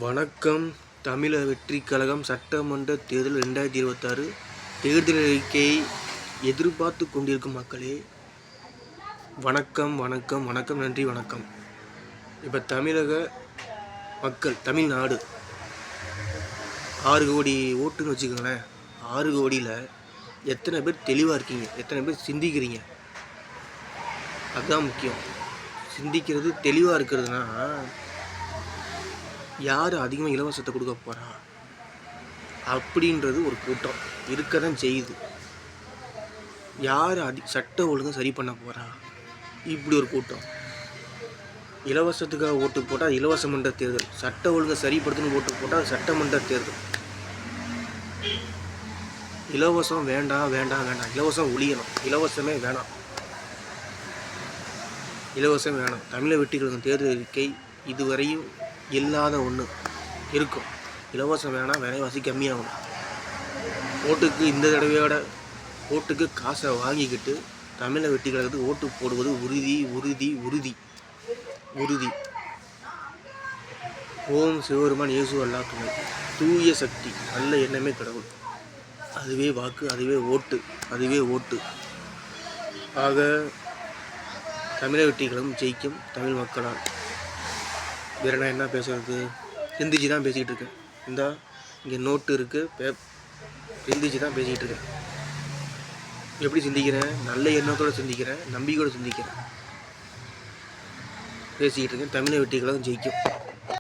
வணக்கம். தமிழக வெற்றிக் கழகம் சட்டமன்ற தேர்தல் 2026 தேர்தல் அறிக்கையை எதிர்பார்த்து கொண்டிருக்கும் மக்களே, வணக்கம் வணக்கம் வணக்கம் நன்றி வணக்கம். இப்போ தமிழக மக்கள், தமிழ்நாடு 6 கோடி ஓட்டுன்னு வச்சுக்கோங்களேன். 6 கோடியில் எத்தனை பேர் தெளிவாக இருக்கீங்க, எத்தனை பேர் சிந்திக்கிறீங்க? அதுதான் முக்கியம். சிந்திக்கிறது, தெளிவாக இருக்கிறதுனா யார் அதிகமாக இலவசத்தை கொடுக்க போகிறா அப்படின்றது ஒரு கூட்டம் இருக்க தான் செய்யுது. யார் சட்ட ஒழுங்கை சரி பண்ண போகிறா இப்படி ஒரு கூட்டம். இலவசத்துக்காக ஓட்டு போட்டால் இலவசமன்ற தேர்தல், சட்ட ஒழுங்கை சரிப்படுத்தணும் ஓட்டு போட்டால் சட்டமன்ற தேர்தல். இலவசம் வேண்டாம் வேண்டாம் வேண்டாம், இலவசம் ஒழியணும், இலவசமே வேணாம், இலவசம் வேணாம். தமிழக வெற்றிக் கழகம் தேர்தல் அறிக்கை இதுவரையும் இல்லாத ஒன்று இருக்கும். இலவசம் வேணாம், விலைவாசி கம்மியாகணும். ஓட்டுக்கு இந்த தடவையோட ஓட்டுக்கு காசை வாங்கிக்கிட்டு தமிழக வெற்றிக் கழகத்துக்கு ஓட்டு போடுவது உறுதி உறுதி உறுதி உறுதி. ஓம் சிவபெருமான் இயேசு அல்லா துணை, தூய சக்தி, நல்ல எண்ணமே கடவுள், அதுவே வாக்கு, அதுவே ஓட்டு, அதுவே ஓட்டு. ஆக தமிழக வெற்றிக் கழகம் ஜெயிக்கும் தமிழ் மக்களால். வேறு நான் என்ன பேசுகிறது? சிந்திச்சு தான் பேசிக்கிட்டு இருக்கேன். இங்கே நோட்டு இருக்குது, சிந்திச்சு தான் பேசிக்கிட்டு இருக்கேன். எப்படி சிந்திக்கிறேன்? நல்ல எண்ணத்தோடு சிந்திக்கிறேன், நம்பிக்கையோடு சிந்திக்கிறேன், பேசிக்கிட்டு இருக்கேன். தமிழக வெற்றிக் கழகம் ஜெயிக்கும்.